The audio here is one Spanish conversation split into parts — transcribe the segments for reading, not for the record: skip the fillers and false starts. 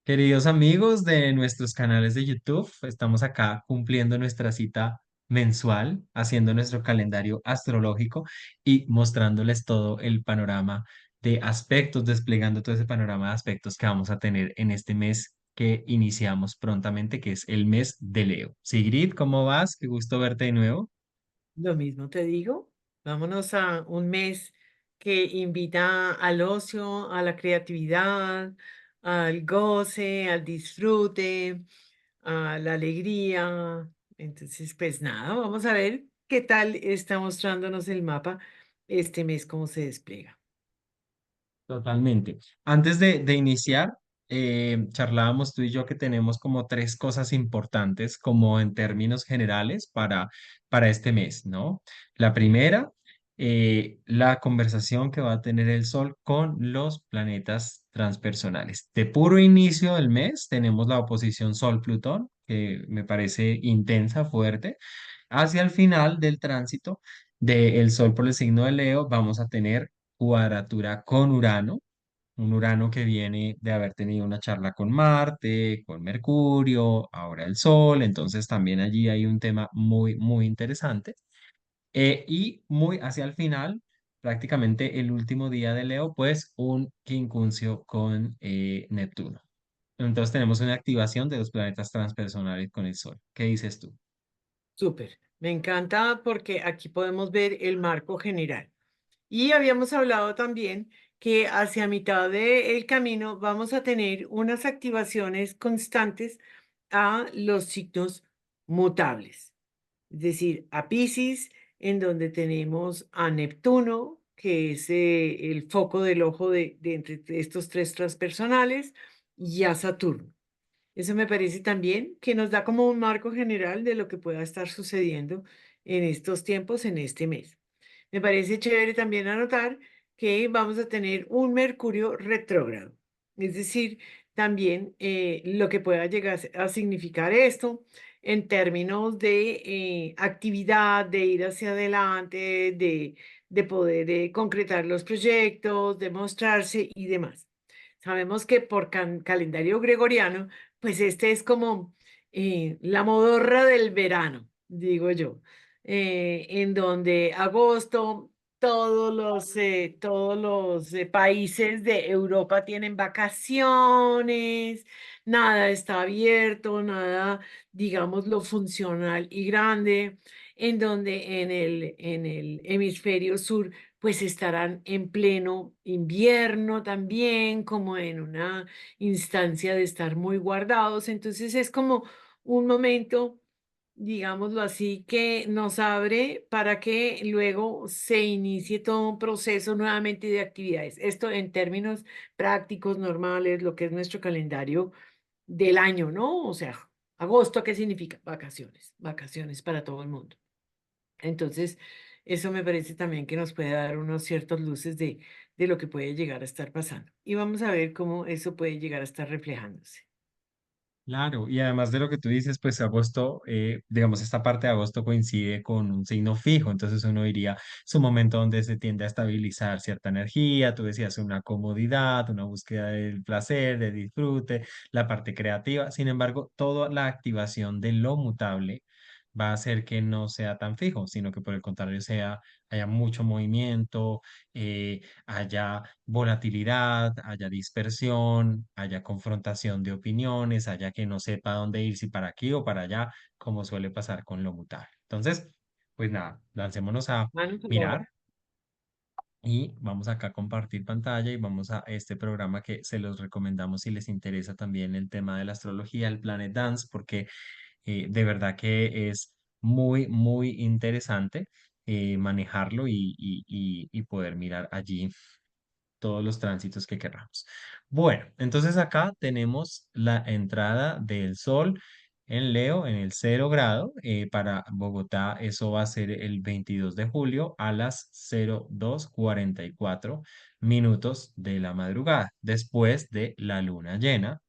Queridos amigos de nuestros canales de YouTube, estamos acá cumpliendo nuestra cita mensual, haciendo nuestro calendario astrológico y mostrándoles todo el panorama de aspectos, desplegando todo ese panorama de aspectos que vamos a tener en este mes que iniciamos prontamente, que es el mes de Leo. Sigrid, ¿cómo vas? Qué gusto verte de nuevo. Lo mismo te digo, vámonos a un mes que invita al ocio, a la creatividad, al goce, al disfrute, a la alegría. Entonces, pues nada, vamos a ver qué tal está mostrándonos el mapa este mes, cómo se despliega. Totalmente. Antes de iniciar, charlábamos tú y yo que tenemos como tres cosas importantes, como en términos generales, para este mes, ¿no? La primera, la conversación que va a tener el Sol con los planetas transpersonales. De puro inicio del mes tenemos la oposición Sol-Plutón, que me parece intensa, fuerte. Hacia el final del tránsito del Sol por el signo de Leo, vamos a tener cuadratura con Urano, un Urano que viene de haber tenido una charla con Marte, con Mercurio, ahora el Sol, entonces también allí hay un tema muy, muy interesante. Y muy hacia el final, prácticamente el último día de Leo, pues un quincuncio con Neptuno. Entonces tenemos una activación de los planetas transpersonales con el Sol. ¿Qué dices tú? Súper, me encanta porque aquí podemos ver el marco general. Y habíamos hablado también que hacia mitad del camino vamos a tener unas activaciones constantes a los signos mutables, es decir, a Piscis, en donde tenemos a Neptuno, que es el foco del ojo de entre estos tres transpersonales, y a Saturno. Eso me parece también que nos da como un marco general de lo que pueda estar sucediendo en estos tiempos, en este mes. Me parece chévere también anotar que vamos a tener un Mercurio retrógrado. Es decir, también lo que pueda llegar a significar esto en términos de actividad, de ir hacia adelante, de poder concretar los proyectos, de mostrarse y demás. Sabemos que por calendario gregoriano, pues este es como la modorra del verano, digo yo, en donde agosto todos los países de Europa tienen vacaciones, nada está abierto, nada, digamos, lo funcional y grande, en donde en el hemisferio sur pues estarán en pleno invierno también, como en una instancia de estar muy guardados. Entonces es como un momento, digámoslo así, que nos abre para que luego se inicie todo un proceso nuevamente de actividades. Esto en términos prácticos, normales, lo que es nuestro calendario del año, ¿no? O sea, agosto, ¿qué significa? Vacaciones, vacaciones para todo el mundo. Entonces, eso me parece también que nos puede dar unos ciertos luces de lo que puede llegar a estar pasando. Y vamos a ver cómo eso puede llegar a estar reflejándose. Claro, y además de lo que tú dices, pues agosto, digamos, esta parte de agosto coincide con un signo fijo, entonces uno diría, es un momento donde se tiende a estabilizar cierta energía, tú decías una comodidad, una búsqueda del placer, del disfrute, la parte creativa, sin embargo, toda la activación de lo mutable va a hacer que no sea tan fijo, sino que por el contrario haya mucho movimiento, haya volatilidad, haya dispersión, haya confrontación de opiniones, haya que no sepa dónde ir, si para aquí o para allá, como suele pasar con lo mutable. Entonces, pues nada, lancémonos a Manos a la mirar obra. y vamos acá a compartir pantalla y vamos a este programa que se los recomendamos si les interesa también el tema de la astrología, el Planet Dance, porque de verdad que es muy, muy interesante manejarlo y poder mirar allí todos los tránsitos que querramos. Bueno, entonces acá tenemos la entrada del sol en Leo en el 0 grado. Para Bogotá eso va a ser el 22 de julio a las 02:44 de la madrugada, después de la luna llena,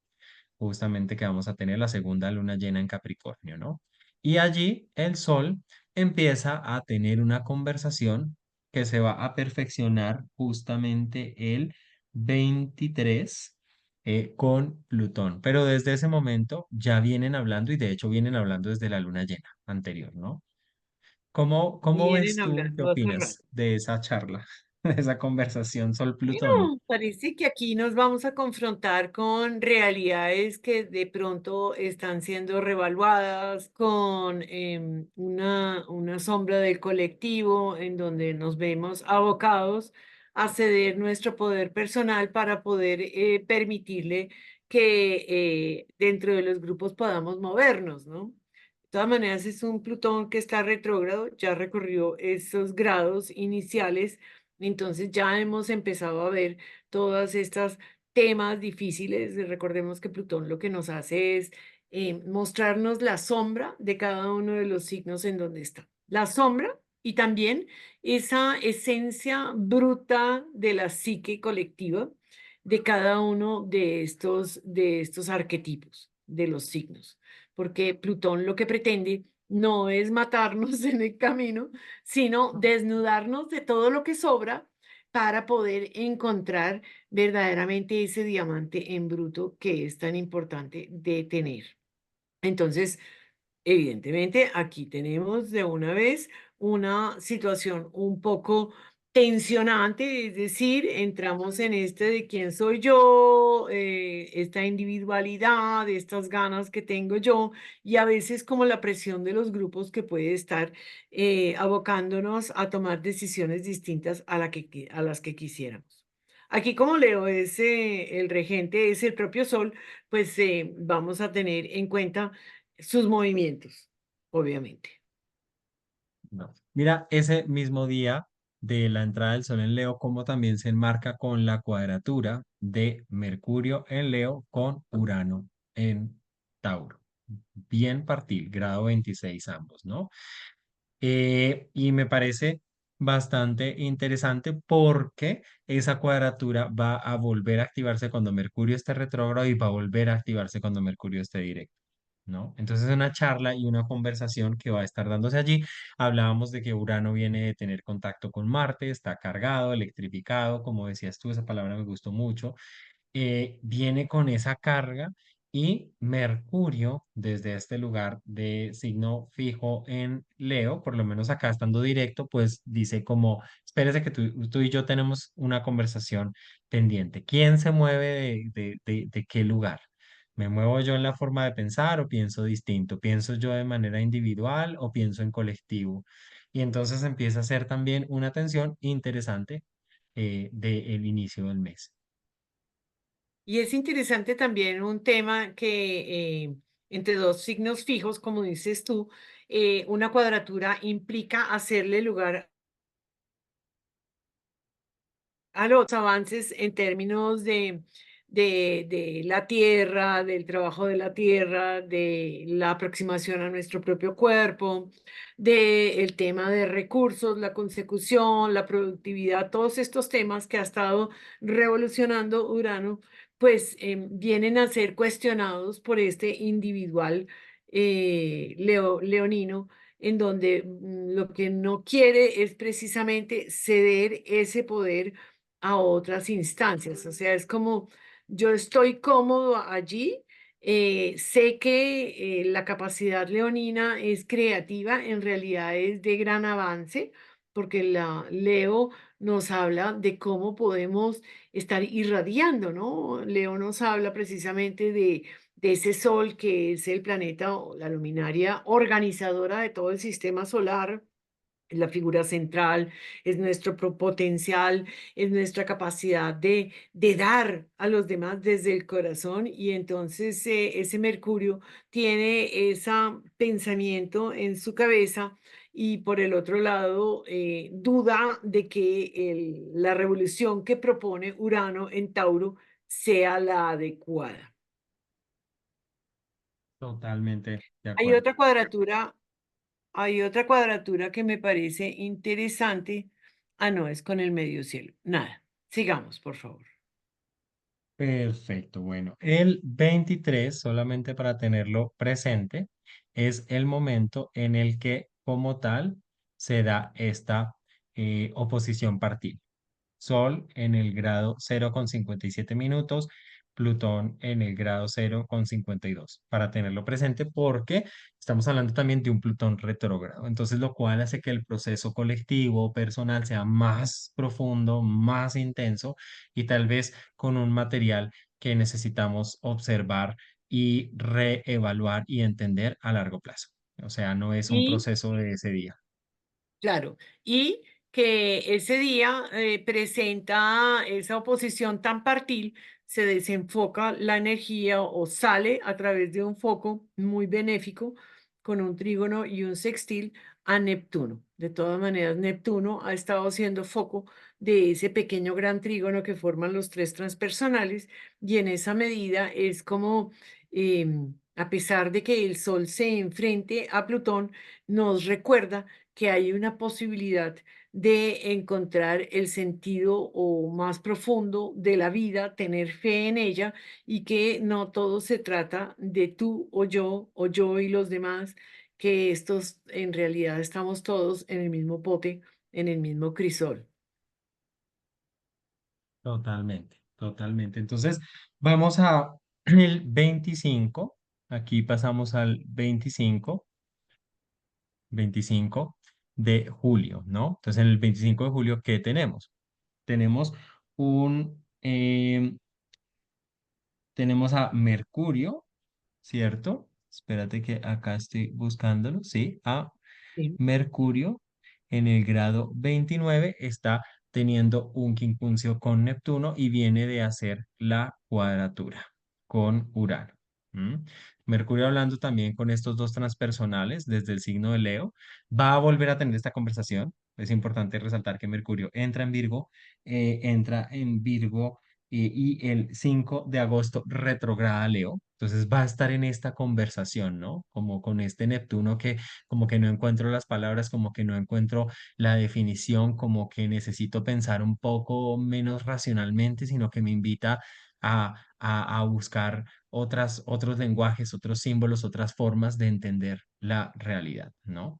justamente que vamos a tener la segunda luna llena en Capricornio, ¿no? Y allí el Sol empieza a tener una conversación que se va a perfeccionar justamente el 23. con Plutón. Pero desde ese momento ya vienen hablando y de hecho vienen hablando desde la luna llena anterior, ¿no? ¿Cómo Vienen ves tú, qué hablando hace rato. opinas de esa charla, de esa conversación Sol-Plutón? Bueno, parece que aquí nos vamos a confrontar con realidades que de pronto están siendo revaluadas, con una sombra del colectivo en donde nos vemos abocados a ceder nuestro poder personal para poder permitirle que dentro de los grupos podamos movernos, ¿no? De todas maneras, es un Plutón que está retrógrado, ya recorrió esos grados iniciales, entonces ya hemos empezado a ver todas estas temas difíciles. Recordemos que Plutón lo que nos hace es mostrarnos la sombra de cada uno de los signos en donde está. La sombra y también esa esencia bruta de la psique colectiva de cada uno de estos arquetipos de los signos, porque Plutón lo que pretende no es matarnos en el camino, sino desnudarnos de todo lo que sobra para poder encontrar verdaderamente ese diamante en bruto que es tan importante de tener. Entonces, evidentemente, aquí tenemos de una vez una situación un poco tensionante, es decir, entramos en este de quién soy yo, esta individualidad, estas ganas que tengo yo, y a veces como la presión de los grupos que puede estar abocándonos a tomar decisiones distintas a, a las que quisiéramos. Aquí, como Leo es el regente, es el propio Sol, pues vamos a tener en cuenta sus movimientos, obviamente. No. Mira, ese mismo día de la entrada del Sol en Leo, como también se enmarca con la cuadratura de Mercurio en Leo con Urano en Tauro. Bien partir, grado 26 ambos, ¿no? Y me parece bastante interesante porque esa cuadratura va a volver a activarse cuando Mercurio esté retrógrado y va a volver a activarse cuando Mercurio esté directo. ¿No? Entonces, una charla y una conversación que va a estar dándose allí. Hablábamos de que Urano viene de tener contacto con Marte, está cargado, electrificado, como decías tú, esa palabra me gustó mucho, viene con esa carga y Mercurio desde este lugar de signo fijo en Leo, por lo menos acá estando directo, pues dice como, espérese que tú y yo tenemos una conversación pendiente. ¿Quién se mueve de qué lugar? ¿Me muevo yo en la forma de pensar o pienso distinto? ¿Pienso yo de manera individual o pienso en colectivo? Y entonces empieza a ser también una tensión interesante del inicio del mes. Y es interesante también un tema que entre dos signos fijos, como dices tú, una cuadratura implica hacerle lugar a los avances en términos de la tierra, del trabajo de la tierra, de la aproximación a nuestro propio cuerpo, del tema de recursos, la consecución, la productividad, todos estos temas que ha estado revolucionando Urano, pues vienen a ser cuestionados por este individual leonino en donde lo que no quiere es precisamente ceder ese poder a otras instancias. O sea, es como yo estoy cómodo allí, sé que la capacidad leonina es creativa, en realidad es de gran avance, porque la Leo nos habla de cómo podemos estar irradiando, ¿no? Leo nos habla precisamente de ese sol que es el planeta o la luminaria organizadora de todo el sistema solar, es la figura central, es nuestro potencial, es nuestra capacidad de dar a los demás desde el corazón y entonces ese Mercurio tiene ese pensamiento en su cabeza y por el otro lado duda de que la revolución que propone Urano en Tauro sea la adecuada. Totalmente de Hay acuerdo. otra cuadratura Hay otra cuadratura que me parece interesante. Ah, no, es con el medio cielo. Nada. Sigamos, por favor. Perfecto. Bueno, el 23 solamente para tenerlo presente, es el momento en el que como tal se da esta oposición partida. Sol en el grado 0,57 minutos, Plutón en el grado 0,52 para tenerlo presente porque estamos hablando también de un Plutón retrógrado. Entonces, lo cual hace que el proceso colectivo, personal, sea más profundo, más intenso y tal vez con un material que necesitamos observar y reevaluar y entender a largo plazo. O sea, no es un Y proceso de ese día. claro, y que ese día presenta esa oposición tan partil, se desenfoca la energía o sale a través de un foco muy benéfico con un trígono y un sextil a Neptuno. De todas maneras, Neptuno ha estado siendo foco de ese pequeño gran trígono que forman los tres transpersonales y en esa medida es como, a pesar de que el Sol se enfrente a Plutón, nos recuerda que hay una posibilidad de encontrar el sentido o más profundo de la vida, tener fe en ella y que no todo se trata de tú o yo y los demás, que estos en realidad estamos todos en el mismo pote, en el mismo crisol. Totalmente, totalmente. Entonces, vamos a el 25. Aquí pasamos al 25 de julio, ¿no? Entonces, en el 25 de julio, ¿qué tenemos? Tenemos un, tenemos a Mercurio, ¿cierto? Espérate que acá estoy buscándolo, ¿sí? A Sí. Mercurio en el grado 29 está teniendo un quincuncio con Neptuno y viene de hacer la cuadratura con Urano. ¿M? Mercurio hablando también con estos dos transpersonales desde el signo de Leo, va a volver a tener esta conversación. Es importante resaltar que Mercurio entra en Virgo y el 5 de agosto retrograda Leo. Entonces va a estar en esta conversación, ¿no? Como con este Neptuno que como que no encuentro las palabras, como que no encuentro la definición, como que necesito pensar un poco menos racionalmente, sino que me invita a buscar otros lenguajes, otros símbolos, otras formas de entender la realidad, ¿no?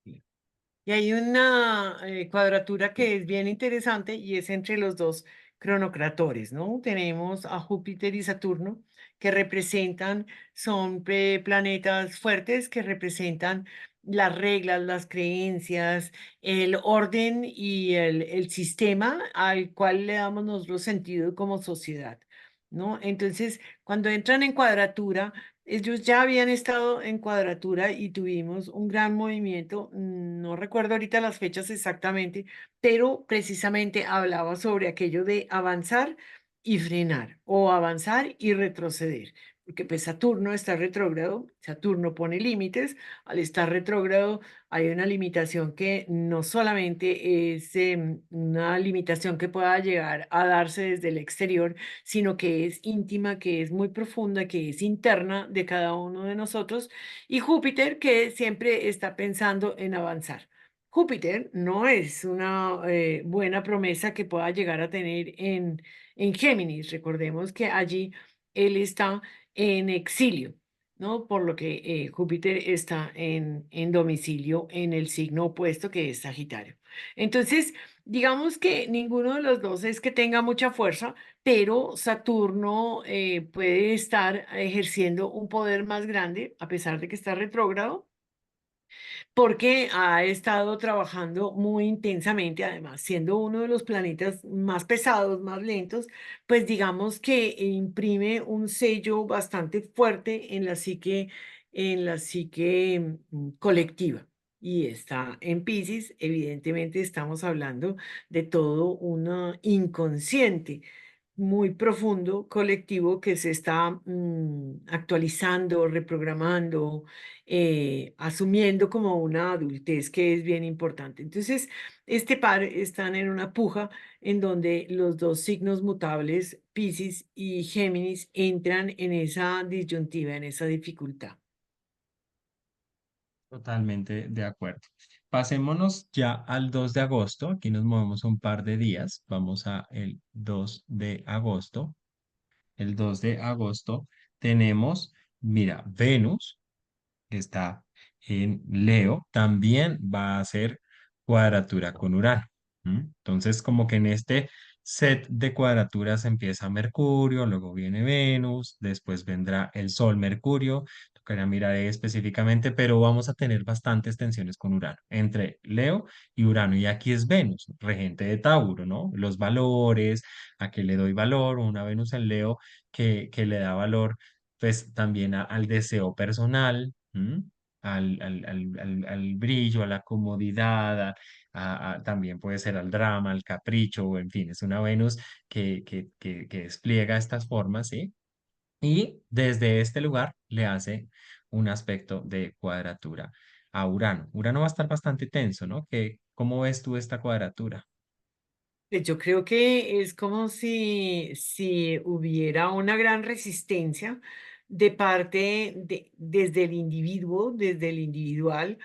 Y hay una cuadratura que es bien interesante y es entre los dos cronocratores, ¿no? Tenemos a Júpiter y Saturno que representan, son planetas fuertes que representan las reglas, las creencias, el orden y el sistema al cual le damos nosotros sentido como sociedad, ¿no? Entonces, cuando entran en cuadratura, ellos ya habían estado en cuadratura y tuvimos un gran movimiento, no recuerdo ahorita las fechas exactamente, pero precisamente hablaba sobre aquello de avanzar y frenar o avanzar y retroceder, porque pues Saturno está retrógrado, Saturno pone límites, al estar retrógrado hay una limitación que no solamente es una limitación que pueda llegar a darse desde el exterior, sino que es íntima, que es muy profunda, que es interna de cada uno de nosotros, y Júpiter que siempre está pensando en avanzar. Júpiter no es una buena promesa que pueda llegar a tener en Géminis. Recordemos que allí él está en exilio, ¿no? Por lo que Júpiter está en domicilio en el signo opuesto que es Sagitario. Entonces, digamos que ninguno de los dos es que tenga mucha fuerza, pero Saturno puede estar ejerciendo un poder más grande, a pesar de que está retrógrado, porque ha estado trabajando muy intensamente, además, siendo uno de los planetas más pesados, más lentos, pues digamos que imprime un sello bastante fuerte en la psique colectiva. Y está en Piscis, evidentemente estamos hablando de todo un inconsciente muy profundo, colectivo, que se está actualizando, reprogramando, asumiendo como una adultez que es bien importante. Entonces, este par están en una puja en donde los dos signos mutables, Piscis y Géminis, entran en esa disyuntiva, en esa dificultad. Totalmente de acuerdo. Pasémonos ya al 2 de agosto. Aquí nos movemos un par de días. Vamos a el 2 de agosto. El 2 de agosto tenemos, mira, Venus, que está en Leo, también va a hacer cuadratura con Urano. ¿M? Entonces, como que en este set de cuadraturas empieza Mercurio, luego viene Venus, después vendrá el Sol Mercurio. Tocará mirar ahí específicamente, pero vamos a tener bastantes tensiones con Urano, entre Leo y Urano. Y aquí es Venus, regente de Tauro, ¿no? Los valores, a qué le doy valor, una Venus en Leo que le da valor, pues también al deseo personal. ¿M? Al brillo, a la comodidad, también puede ser al drama, al capricho, o en fin, es una Venus que despliega estas formas, ¿sí? Y desde este lugar le hace un aspecto de cuadratura a Urano. Urano va a estar bastante tenso, ¿no? ¿Cómo ves tú esta cuadratura? Yo creo que es como si hubiera una gran resistencia de parte desde el individuo, desde el individual,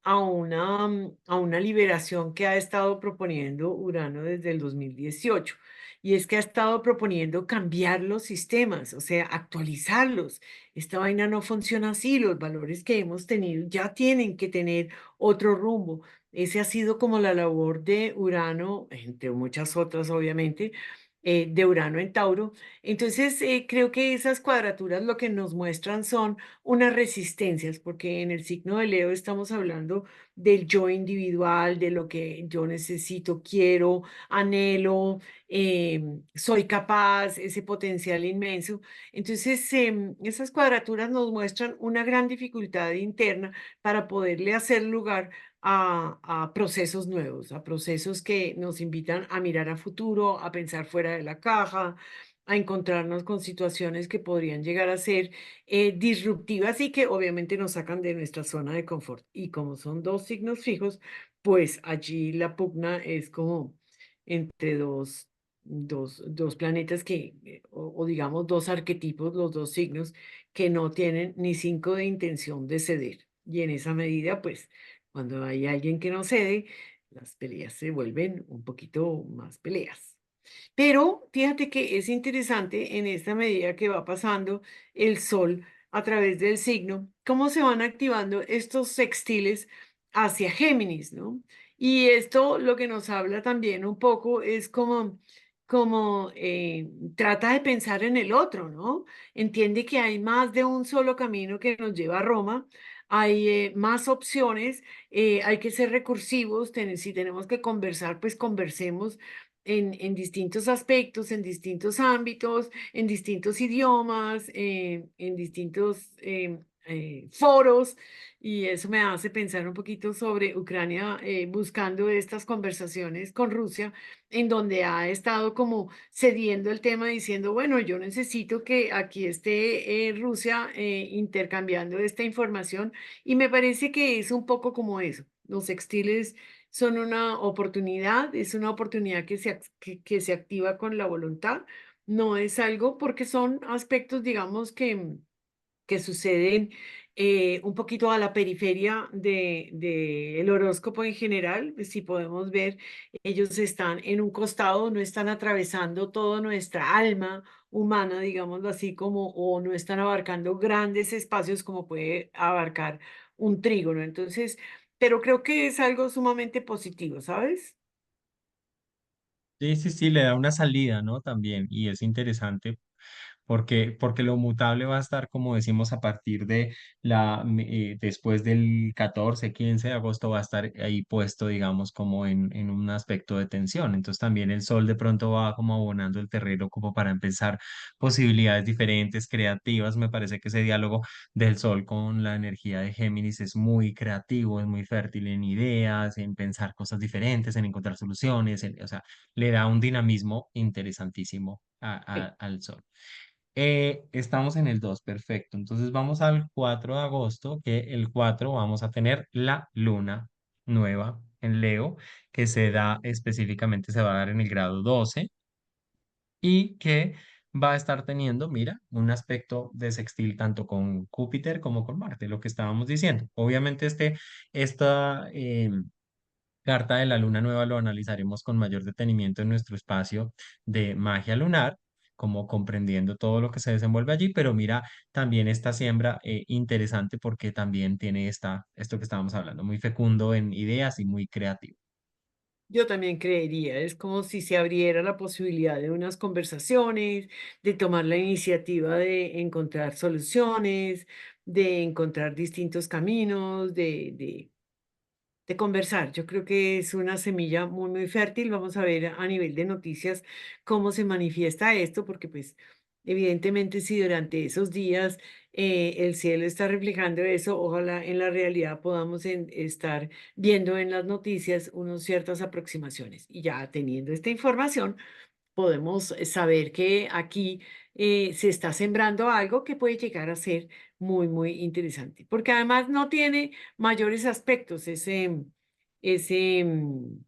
a una liberación que ha estado proponiendo Urano desde el 2018. Y es que ha estado proponiendo cambiar los sistemas, o sea, actualizarlos. Esta vaina no funciona así, los valores que hemos tenido ya tienen que tener otro rumbo. Ese ha sido como la labor de Urano, entre muchas otras, obviamente, de Urano en Tauro. Entonces, creo que esas cuadraturas lo que nos muestran son unas resistencias, porque en el signo de Leo estamos hablando del yo individual, de lo que yo necesito, quiero, anhelo, soy capaz, ese potencial inmenso. Entonces, esas cuadraturas nos muestran una gran dificultad interna para poderle hacer lugar a procesos nuevos, a procesos que nos invitan a mirar a futuro, a pensar fuera de la caja, a encontrarnos con situaciones que podrían llegar a ser disruptivas y que obviamente nos sacan de nuestra zona de confort. Y como son dos signos fijos, pues allí la pugna es como entre dos planetas que, o digamos dos arquetipos, los dos signos que no tienen ni cinco de intención de ceder. Y en esa medida, pues cuando hay alguien que no cede, las peleas se vuelven un poquito más peleas. Pero fíjate que es interesante en esta medida que va pasando el sol a través del signo, cómo se van activando estos sextiles hacia Géminis, ¿no? Y esto lo que nos habla también un poco es como trata de pensar en el otro, ¿no? Entiende que hay más de un solo camino que nos lleva a Roma, hay más opciones, hay que ser recursivos, si tenemos que conversar, pues conversemos en distintos aspectos, en distintos ámbitos, en distintos idiomas, en distintos foros, y eso me hace pensar un poquito sobre Ucrania buscando estas conversaciones con Rusia, en donde ha estado como cediendo el tema diciendo, bueno, yo necesito que aquí esté Rusia intercambiando esta información, y me parece que es un poco como eso. Los textiles son una oportunidad, es una oportunidad que se activa con la voluntad, no es algo porque son aspectos, digamos, que suceden un poquito a la periferia el horóscopo en general. Si podemos ver, ellos están en un costado, no están atravesando toda nuestra alma humana, digámoslo así, como, o no están abarcando grandes espacios como puede abarcar un trígono. Entonces, pero creo que es algo sumamente positivo, ¿sabes? Sí, sí, sí, le da una salida, ¿no? También, y es interesante porque lo mutable va a estar, como decimos, a partir de después del 14 15 de agosto va a estar ahí puesto, digamos, como en un aspecto de tensión. Entonces también el sol de pronto va como abonando el terreno como para empezar posibilidades diferentes, creativas. Me parece que ese diálogo del sol con la energía de Géminis es muy creativo, es muy fértil en ideas, en pensar cosas diferentes, en encontrar soluciones, o sea, le da un dinamismo interesantísimo Sí. al sol. Estamos en el 2 perfecto. Entonces vamos al 4 de agosto, que el 4 vamos a tener la luna nueva en Leo, que se da específicamente, se va a dar en el grado 12 y que va a estar teniendo, mira, un aspecto de sextil tanto con Júpiter como con Marte, lo que estábamos diciendo. Obviamente esta carta de la luna nueva lo analizaremos con mayor detenimiento en nuestro espacio de magia lunar, como comprendiendo todo lo que se desenvuelve allí, pero mira también esta siembra interesante porque también tiene esto que estábamos hablando, muy fecundo en ideas y muy creativo. Yo también creería, es como si se abriera la posibilidad de unas conversaciones, de tomar la iniciativa de encontrar soluciones, de encontrar distintos caminos, de conversar. Yo creo que es una semilla muy, muy fértil. Vamos a ver a nivel de noticias cómo se manifiesta esto, porque pues evidentemente si durante esos días el cielo está reflejando eso, ojalá en la realidad podamos estar viendo en las noticias unas ciertas aproximaciones. Y ya teniendo esta información, podemos saber que aquí se está sembrando algo que puede llegar a ser muy, muy interesante, porque además no tiene mayores aspectos ese, mm,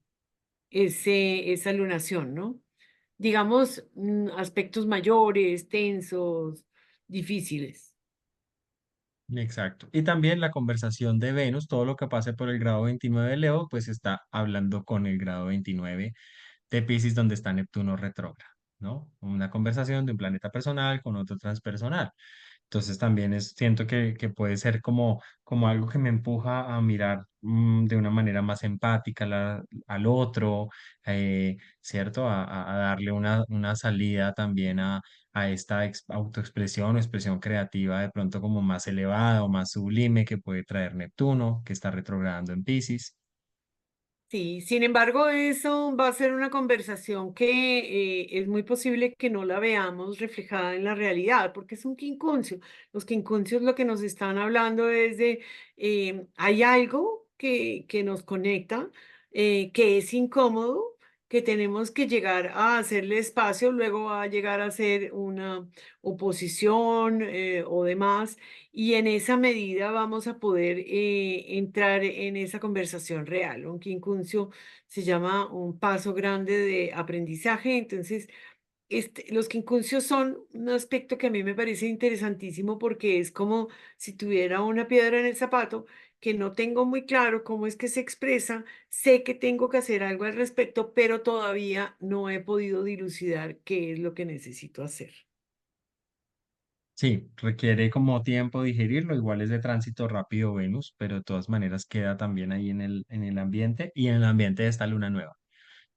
esa lunación, ¿no? Digamos, aspectos mayores, tensos, difíciles. Exacto. Y también la conversación de Venus, todo lo que pase por el grado 29 de Leo, pues está hablando con el grado 29 de Piscis, donde está Neptuno retrógrado, ¿no? Una conversación de un planeta personal con otro transpersonal. Entonces también siento que puede ser como algo que me empuja a mirar de una manera más empática al otro, ¿cierto? A darle una salida también a esta autoexpresión o expresión creativa de pronto como más elevada o más sublime que puede traer Neptuno, que está retrogradando en Piscis. Sí, sin embargo, eso va a ser una conversación que es muy posible que no la veamos reflejada en la realidad, porque es un quincuncio. Los quincunциos lo que nos están hablando es de, hay algo que nos conecta, que es incómodo, que tenemos que llegar a hacerle espacio, luego va a llegar a ser una oposición o demás, y en esa medida vamos a poder entrar en esa conversación real. Un quincuncio se llama un paso grande de aprendizaje. Entonces, los quincunциos son un aspecto que a mí me parece interesantísimo porque es como si tuviera una piedra en el zapato que no tengo muy claro cómo es que se expresa, sé que tengo que hacer algo al respecto, pero todavía no he podido dilucidar qué es lo que necesito hacer. Sí, requiere como tiempo digerirlo, igual es de tránsito rápido Venus, pero de todas maneras queda también ahí en el ambiente y en el ambiente de esta luna nueva.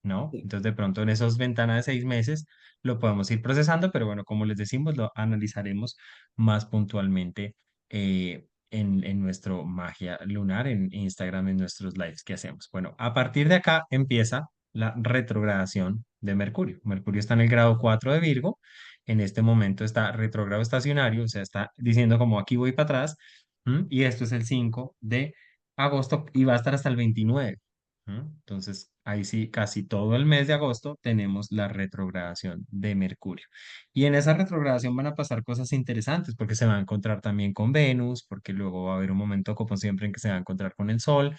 ¿No? Sí. Entonces, de pronto en esos ventanas de 6 meses lo podemos ir procesando, pero bueno, como les decimos, lo analizaremos más puntualmente en nuestro Magia Lunar, en Instagram, en nuestros lives que hacemos. Bueno, a partir de acá empieza la retrogradación de Mercurio. Mercurio está en el grado 4 de Virgo. En este momento está retrógrado estacionario, o sea, está diciendo como aquí voy para atrás, y esto es el 5 de agosto y va a estar hasta el 29. Entonces, ahí sí, casi todo el mes de agosto tenemos la retrogradación de Mercurio. Y en esa retrogradación van a pasar cosas interesantes porque se va a encontrar también con Venus, porque luego va a haber un momento, como siempre, en que se va a encontrar con el Sol.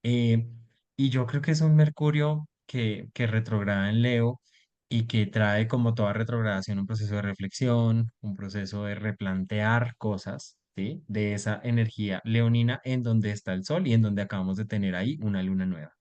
eh, y yo creo que es un Mercurio que retrograda en Leo y que trae como toda retrogradación un proceso de reflexión, un proceso de replantear cosas, ¿sí? De esa energía leonina en donde está el Sol y en donde acabamos de tener ahí una luna nueva.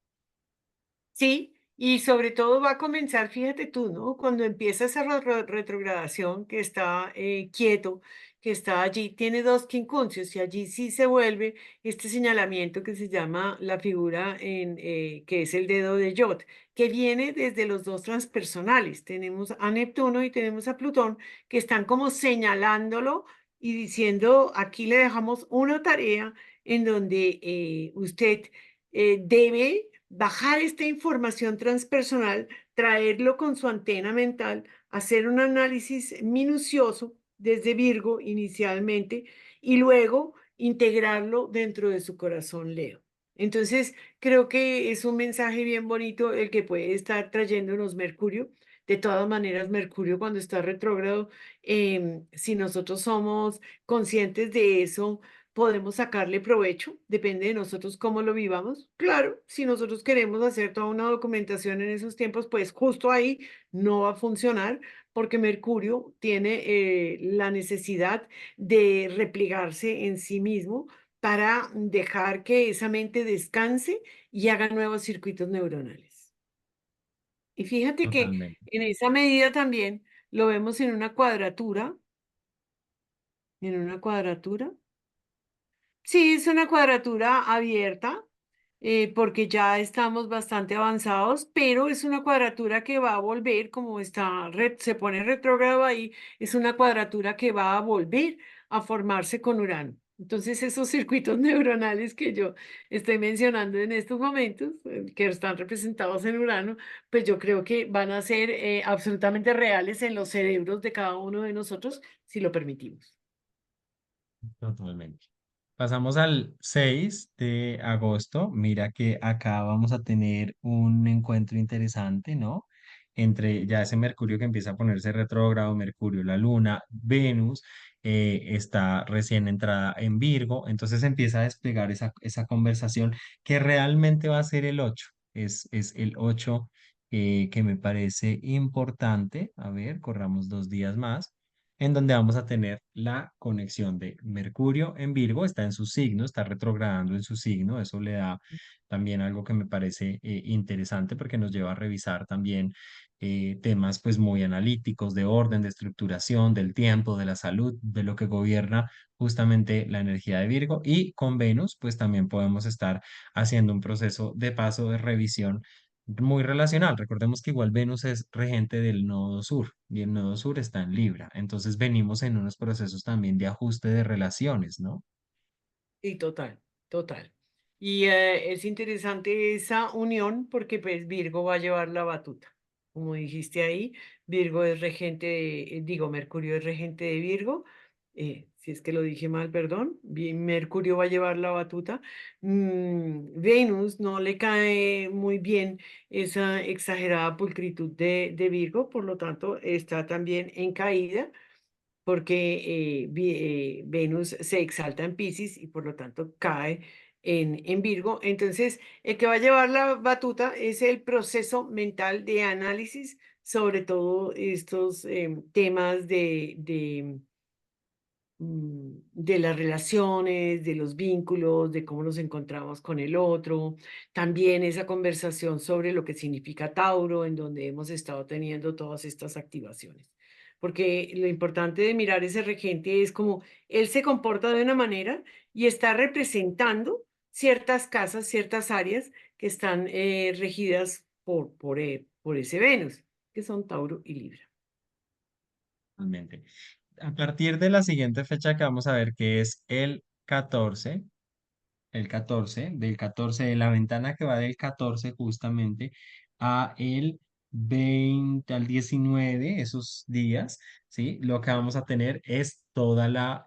Sí, y sobre todo va a comenzar, fíjate tú, ¿no? Cuando empieza esa retrogradación que está quieto, que está allí, tiene dos quincunциos y allí sí se vuelve este señalamiento que se llama la figura que es el dedo de Yod, que viene desde los dos transpersonales. Tenemos a Neptuno y tenemos a Plutón que están como señalándolo y diciendo, aquí le dejamos una tarea en donde usted debe bajar esta información transpersonal, traerlo con su antena mental, hacer un análisis minucioso desde Virgo inicialmente y luego integrarlo dentro de su corazón Leo. Entonces, creo que es un mensaje bien bonito el que puede estar trayéndonos Mercurio. De todas maneras, Mercurio cuando está retrógrado, si nosotros somos conscientes de eso, podemos sacarle provecho, depende de nosotros cómo lo vivamos. Claro, si nosotros queremos hacer toda una documentación en esos tiempos, pues justo ahí no va a funcionar porque Mercurio tiene la necesidad de replegarse en sí mismo para dejar que esa mente descanse y haga nuevos circuitos neuronales. Y fíjate que Totalmente. en esa medida también lo vemos en una cuadratura. Sí, es una cuadratura abierta. porque ya estamos bastante avanzados, pero es una cuadratura que va a volver, como se pone retrógrado ahí, es una cuadratura que va a volver a formarse con Urano. Entonces, esos circuitos neuronales que yo estoy mencionando en estos momentos, que están representados en Urano, pues yo creo que van a ser absolutamente reales en los cerebros de cada uno de nosotros, si lo permitimos. Totalmente. Pasamos al 6 de agosto. Mira que acá vamos a tener un encuentro interesante, ¿no? Entre ya ese Mercurio que empieza a ponerse retrógrado, Mercurio, la Luna, Venus, está recién entrada en Virgo, entonces empieza a desplegar esa conversación que realmente va a ser el 8. Es el 8 que me parece importante. A ver, corramos 2 días más en donde vamos a tener la conexión de Mercurio en Virgo, está en su signo, está retrogradando en su signo, eso le da también algo que me parece interesante porque nos lleva a revisar también temas pues muy analíticos de orden, de estructuración, del tiempo, de la salud, de lo que gobierna justamente la energía de Virgo y con Venus pues también podemos estar haciendo un proceso de paso de revisión muy relacional. Recordemos que igual Venus es regente del nodo sur y el nodo sur está en Libra. Entonces venimos en unos procesos también de ajuste de relaciones, ¿no? Sí, total, total. Y es interesante esa unión porque pues Virgo va a llevar la batuta. Como dijiste ahí, Virgo es regente digo, Mercurio es regente de Virgo. Si es que lo dije mal, perdón. Mercurio va a llevar la batuta. Venus no le cae muy bien esa exagerada pulcritud de Virgo, por lo tanto está también en caída porque Venus se exalta en Piscis y por lo tanto cae en Virgo. Entonces, el que va a llevar la batuta es el proceso mental de análisis sobre todo estos temas de las relaciones, de los vínculos, de cómo nos encontramos con el otro. También esa conversación sobre lo que significa Tauro, en donde hemos estado teniendo todas estas activaciones. Porque lo importante de mirar ese regente es como él se comporta de una manera y está representando ciertas casas, ciertas áreas que están regidas por ese Venus, que son Tauro y Libra. Realmente. A partir de la siguiente fecha que vamos a ver, que es del 14 de la ventana que va del 14 justamente a el 20 al 19 esos días, ¿sí? Lo que vamos a tener es toda la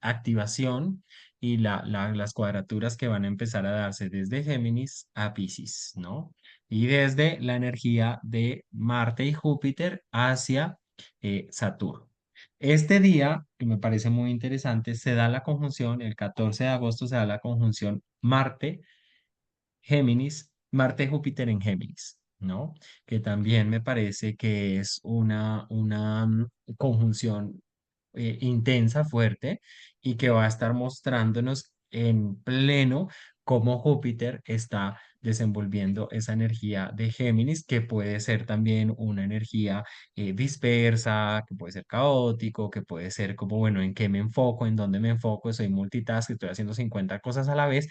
activación y las cuadraturas que van a empezar a darse desde Géminis a Piscis, ¿no? Y desde la energía de Marte y Júpiter hacia Saturno. Este día, que me parece muy interesante, se da la conjunción, el 14 de agosto se da la conjunción Géminis, Marte-Júpiter en Géminis, ¿no? Que también me parece que es una conjunción intensa, fuerte, y que va a estar mostrándonos en pleno cómo Júpiter está desenvolviendo esa energía de Géminis, que puede ser también una energía dispersa, que puede ser caótico, que puede ser como, bueno, ¿en qué me enfoco? ¿En dónde me enfoco? Soy multitask, estoy haciendo 50 cosas a la vez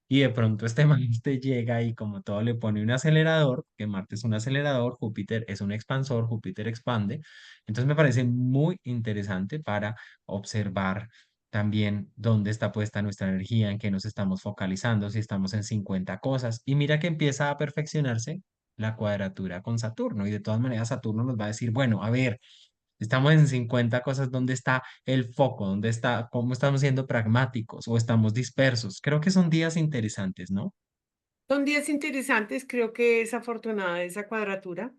y de pronto este man te llega y como todo le pone un acelerador, que Marte es un acelerador, Júpiter es un expansor, Júpiter expande. Entonces me parece muy interesante para observar también dónde está puesta nuestra energía, en qué nos estamos focalizando, si estamos en 50 cosas. Y mira que empieza a perfeccionarse la cuadratura con Saturno. Y de todas maneras Saturno nos va a decir, bueno, a ver, estamos en 50 cosas, ¿dónde está el foco? ¿Dónde está, cómo estamos siendo pragmáticos o estamos dispersos? Creo que son días interesantes, ¿no? Son días interesantes, creo que es afortunada esa cuadratura.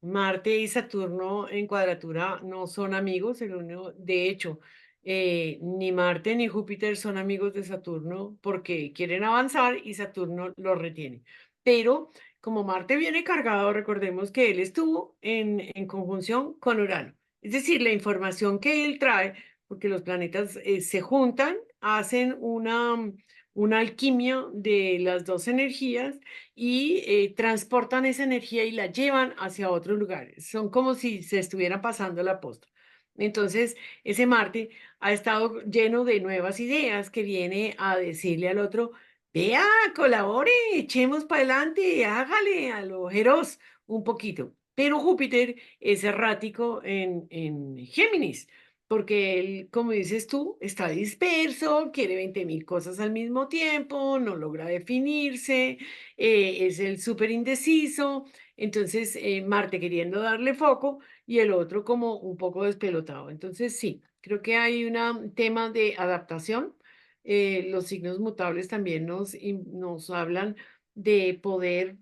Marte y Saturno en cuadratura no son amigos, de hecho, ni Marte ni Júpiter son amigos de Saturno porque quieren avanzar y Saturno los retiene. Pero como Marte viene cargado, recordemos que él estuvo en conjunción con Urano. Es decir, la información que él trae, porque los planetas se juntan, hacen una alquimia de las dos energías y transportan esa energía y la llevan hacia otros lugares. Son como si se estuvieran pasando la posta. Entonces, ese Marte ha estado lleno de nuevas ideas que viene a decirle al otro, Vea, colabore, echemos para adelante, hágale a los ojeros un poquito. Pero Júpiter es errático en Géminis, porque él, como dices tú, está disperso, quiere 20.000 cosas al mismo tiempo, no logra definirse, es el súper indeciso. Entonces, Marte queriendo darle foco y el otro como un poco despelotado. Entonces, sí, creo que hay un tema de adaptación. Los signos mutables también nos hablan de poder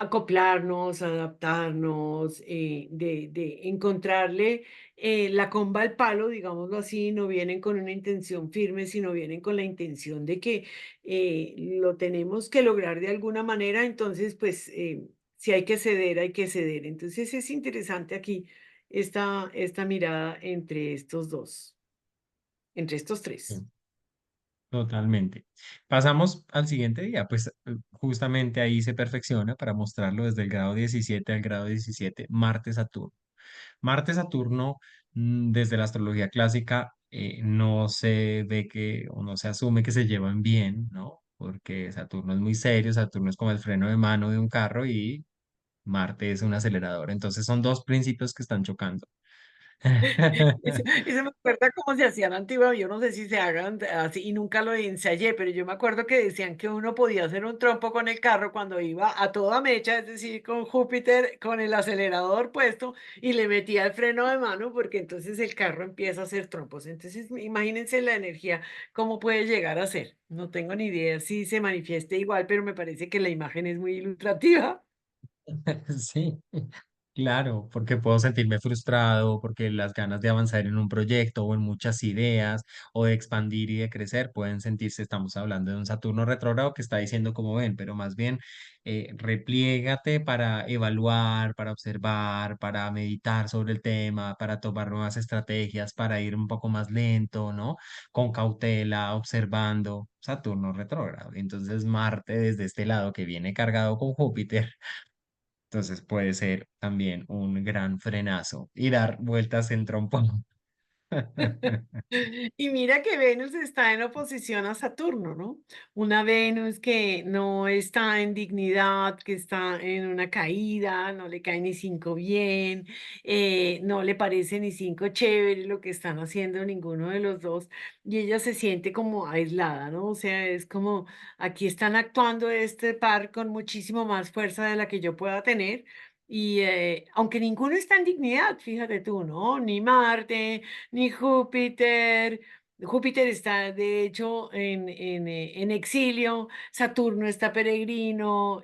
acoplarnos, adaptarnos, de encontrarle la comba al palo, digámoslo así. No vienen con una intención firme, sino vienen con la intención de que lo tenemos que lograr de alguna manera. Entonces, pues, si hay que ceder, hay que ceder. Entonces, es interesante aquí esta mirada entre estos dos, entre estos tres. Totalmente. Pasamos al siguiente día, pues justamente ahí se perfecciona para mostrarlo desde el grado 17 al grado 17, Marte-Saturno. Marte-Saturno, desde la astrología clásica, no se ve que o no se asume que se llevan bien, ¿no? Porque Saturno es muy serio, Saturno es como el freno de mano de un carro y Marte es un acelerador. Entonces son dos principios que están chocando. Eso me acuerda cómo se hacían antiguamente. Yo no sé si se hagan así y nunca lo ensayé, pero yo me acuerdo que decían que uno podía hacer un trompo con el carro cuando iba a toda mecha, es decir, con Júpiter, con el acelerador puesto y le metía el freno de mano, porque entonces el carro empieza a hacer trompos. Entonces, imagínense la energía, cómo puede llegar a ser. No tengo ni idea si se manifieste igual, pero me parece que la imagen es muy ilustrativa. Sí. Claro, porque puedo sentirme frustrado, porque las ganas de avanzar en un proyecto o en muchas ideas o de expandir y de crecer pueden sentirse, estamos hablando de un Saturno retrógrado que está diciendo como ven, pero más bien repliégate para evaluar, para observar, para meditar sobre el tema, para tomar nuevas estrategias, para ir un poco más lento, ¿no? Con cautela, observando. Saturno retrógrado. Entonces Marte desde este lado que viene cargado con Júpiter, entonces puede ser también un gran frenazo y dar vueltas en trompo. Y mira que Venus está en oposición a Saturno, ¿no? Una Venus que no está en dignidad, que está en una caída, no le cae ni cinco bien, no le parece ni cinco chévere lo que están haciendo ninguno de los dos, y ella se siente como aislada, ¿no? O sea, es como aquí están actuando este par con muchísimo más fuerza de la que yo pueda tener. Y aunque ninguno está en dignidad, fíjate tú, ¿no? Ni Marte, ni Júpiter. Júpiter está, de hecho, en exilio, Saturno está peregrino,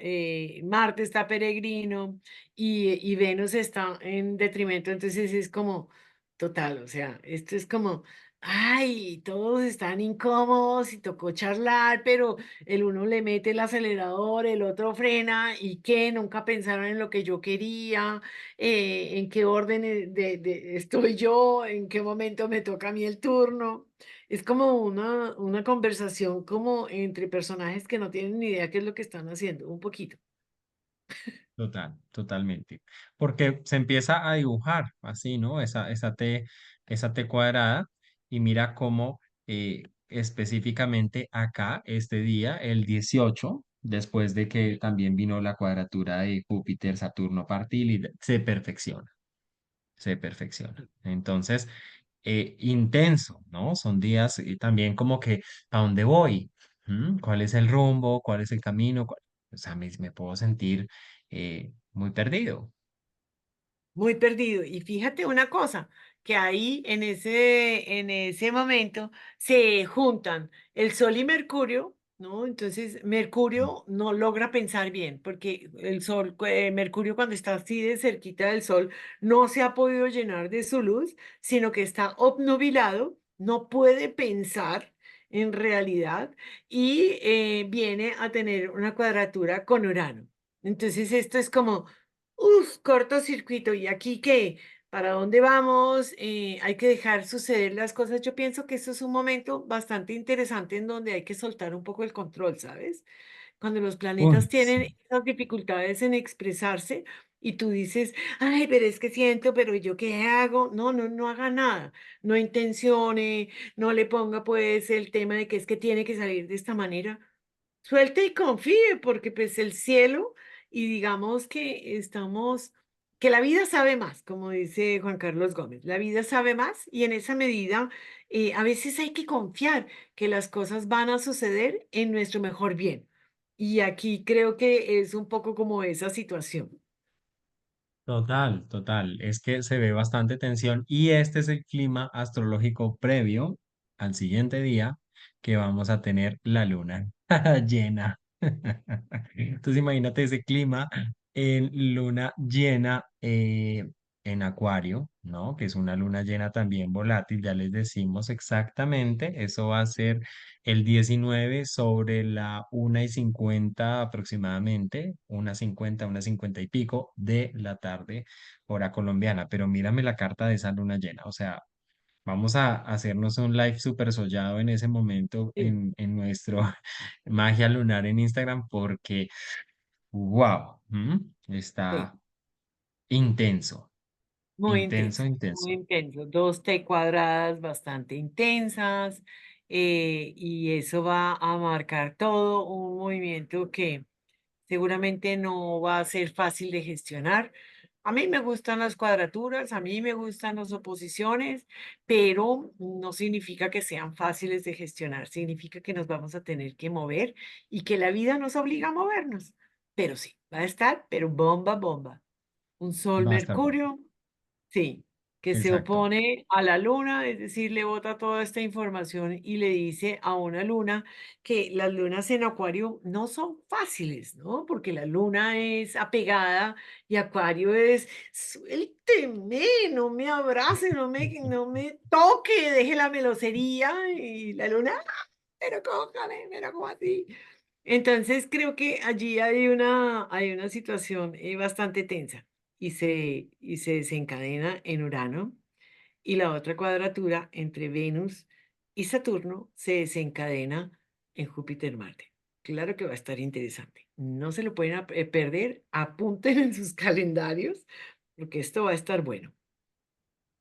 Marte está peregrino y Venus está en detrimento. Entonces es como total, o sea, esto es como, ay, todos están incómodos y tocó charlar, pero el uno le mete el acelerador, el otro frena y que nunca pensaron en lo que yo quería, en qué orden estoy yo, en qué momento me toca a mí el turno. Es como una conversación como entre personajes que no tienen ni idea qué es lo que están haciendo, un poquito. Totalmente. Porque se empieza a dibujar así, ¿no? Esa T cuadrada y mira cómo específicamente acá, este día, el 18 después de que también vino la cuadratura de Júpiter, Saturno, partil, y se perfecciona, se perfecciona. Entonces, intenso, ¿no? Son días también como que, ¿a dónde voy? ¿Cuál es el rumbo? ¿Cuál es el camino? O sea, me puedo sentir muy perdido. Muy perdido. Y fíjate una cosa, que ahí en ese momento se juntan el Sol y Mercurio, ¿no? Entonces Mercurio no logra pensar bien, porque el Sol, Mercurio cuando está así de cerquita del Sol, no se ha podido llenar de su luz, sino que está obnubilado, no puede pensar en realidad y viene a tener una cuadratura con Urano. Entonces esto es como uf, cortocircuito. ¿Y aquí qué? ¿Para dónde vamos? Hay que dejar suceder las cosas. Yo pienso que eso es un momento bastante interesante en donde hay que soltar un poco el control, ¿sabes? Cuando los planetas Uy, tienen sí. esas dificultades en expresarse y tú dices, ay, pero es que siento, pero ¿yo qué hago? No, no, no haga nada. No intencione, no le ponga pues el tema de que es que tiene que salir de esta manera. suelte y confíe, porque pues el cielo y digamos que que la vida sabe más, como dice Juan Carlos Gómez, la vida sabe más y en esa medida a veces hay que confiar que las cosas van a suceder en nuestro mejor bien. Y aquí creo que es un poco como esa situación. Total, total. Es que se ve bastante tensión y este es el clima astrológico previo al siguiente día que vamos a tener la luna llena. Entonces imagínate ese clima en luna llena en Acuario, ¿no? Que es una luna llena también volátil, ya les decimos exactamente, eso va a ser el 19 sobre la 1:50 aproximadamente, 1:50, 1:50 y pico de la tarde, hora colombiana. Pero mírame la carta de esa luna llena. O sea, vamos a hacernos un live súper sollado en ese momento Sí, en nuestro Magia Lunar en Instagram porque, wow, sí. está intenso, Muy intenso, intenso, muy intenso. intenso. Dos T cuadradas bastante intensas y eso va a marcar todo un movimiento que seguramente no va a ser fácil de gestionar. A mí me gustan las cuadraturas, a mí me gustan las oposiciones, pero no significa que sean fáciles de gestionar, significa que nos vamos a tener que mover y que la vida nos obliga a movernos. Pero sí, va a estar, pero bomba, bomba. Un sol Va a estar bueno. Mercurio. Sí, que se Exacto. opone a la luna, es decir, le bota toda esta información y le dice a una luna que las lunas en Acuario no son fáciles, ¿no? Porque la luna es apegada y Acuario es, suélteme, no me abrace, no me toque, deje la melosería y la luna, "Ah, pero cójame, pero como así". Entonces creo que allí hay una situación bastante tensa y se desencadena en Urano y la otra cuadratura entre Venus y Saturno se desencadena en Júpiter-Marte. Claro que va a estar interesante. No se lo pueden perder, apunten en sus calendarios porque esto va a estar bueno.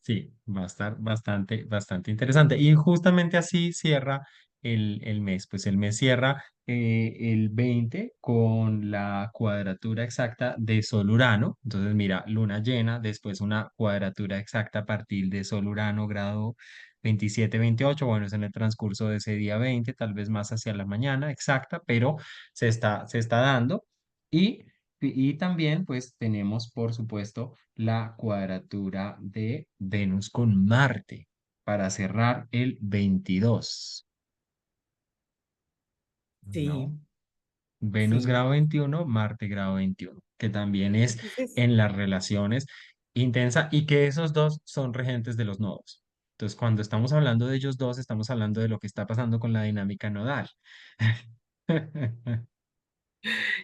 Sí, va a estar bastante, bastante interesante. Y justamente así cierra el mes. Pues el mes cierra el 20 con la cuadratura exacta de Sol-Urano. Entonces, mira, luna llena, después una cuadratura exacta a partir de Sol-Urano, grado 27, 28. Bueno, es en el transcurso de ese día 20, tal vez más hacia la mañana exacta, pero se está dando. Y, y también, pues, tenemos, por supuesto, la cuadratura de Venus con Marte para cerrar el 22, Sí, ¿no? Venus sí. grado 21, Marte grado 21, que también es Entonces, en las relaciones intensa y que esos dos son regentes de los nodos. Entonces, cuando estamos hablando de ellos dos, estamos hablando de lo que está pasando con la dinámica nodal.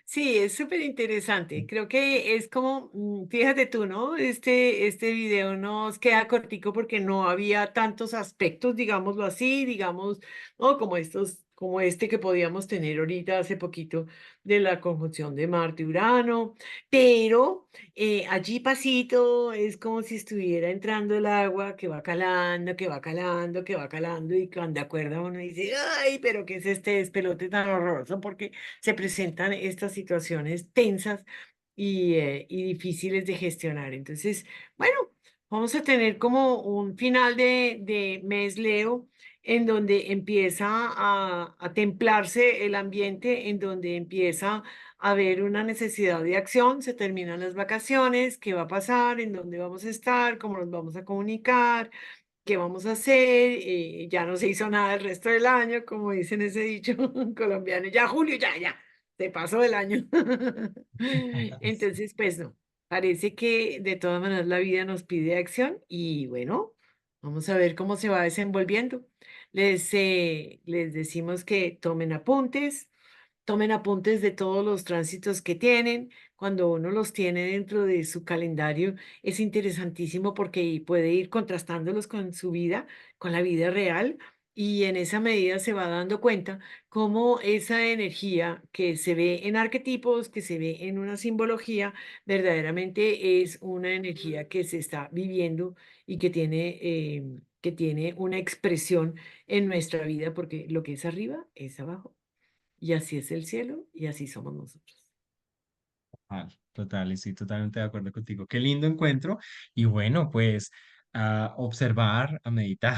sí, es súper interesante. Creo que es como, fíjate tú, ¿no? Este video nos queda cortico porque no había tantos aspectos, digámoslo así, digamos, ¿no? Como estos, como este que podíamos tener ahorita hace poquito de la conjunción de Marte y Urano, pero allí pasito es como si estuviera entrando el agua que va calando, que va calando, que va calando y cuando acuerda uno dice, ay, pero ¿qué es este despelote tan horroroso? Porque se presentan estas situaciones tensas y difíciles de gestionar. Entonces, bueno, vamos a tener como un final de mes Leo en donde empieza a templarse el ambiente, en donde empieza a haber una necesidad de acción, se terminan las vacaciones, qué va a pasar, en dónde vamos a estar, cómo nos vamos a comunicar, qué vamos a hacer, ya no se hizo nada el resto del año, como dicen ese dicho colombiano, ya Julio, ya, se pasó el año. Entonces, pues no, parece que de todas maneras la vida nos pide acción y bueno, vamos a ver cómo se va desenvolviendo. Les decimos que tomen apuntes de todos los tránsitos que tienen. Cuando uno los tiene dentro de su calendario, es interesantísimo porque puede ir contrastándolos con su vida, con la vida real, y en esa medida se va dando cuenta cómo esa energía que se ve en arquetipos, que se ve en una simbología, verdaderamente es una energía que se está viviendo y que tiene una expresión en nuestra vida, porque lo que es arriba es abajo. Y así es el cielo y así somos nosotros. Total, estoy totalmente de acuerdo contigo. Qué lindo encuentro. Y bueno, pues a observar, a meditar,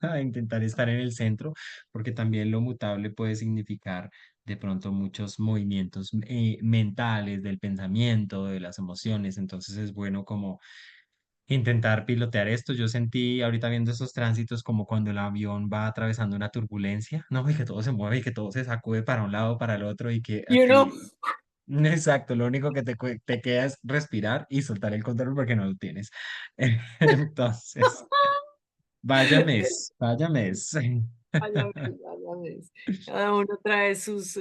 a intentar estar en el centro, porque también lo mutable puede significar de pronto muchos movimientos mentales del pensamiento, de las emociones. Entonces es bueno como intentar pilotear esto. Yo sentí ahorita viendo esos tránsitos como cuando el avión va atravesando una turbulencia, ¿no? Y que todo se mueve y que todo se sacude para un lado, para el otro y que Y uno, aquí. Exacto, lo único que te queda es respirar y soltar el control porque no lo tienes. Entonces, vaya mes, vaya mes. vaya vez, vaya vez. Cada uno trae sus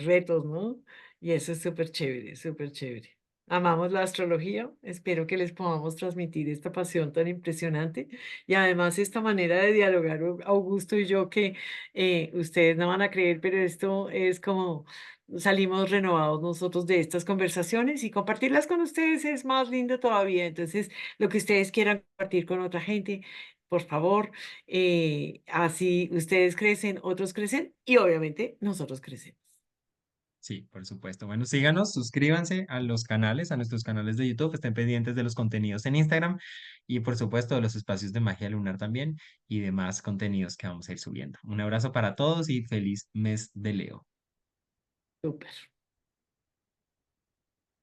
retos, ¿no? Y eso es súper chévere, súper chévere. Amamos la astrología, espero que les podamos transmitir esta pasión tan impresionante y además esta manera de dialogar, Augusto y yo, que ustedes no van a creer, pero esto es como salimos renovados nosotros de estas conversaciones y compartirlas con ustedes es más lindo todavía. Entonces, lo que ustedes quieran compartir con otra gente, por favor. Así ustedes crecen, otros crecen y obviamente nosotros crecemos. Sí, por supuesto. Bueno, síganos, suscríbanse a los canales, a nuestros canales de YouTube, estén pendientes de los contenidos en Instagram y por supuesto de los espacios de magia lunar también y demás contenidos que vamos a ir subiendo. Un abrazo para todos y feliz mes de Leo. Súper.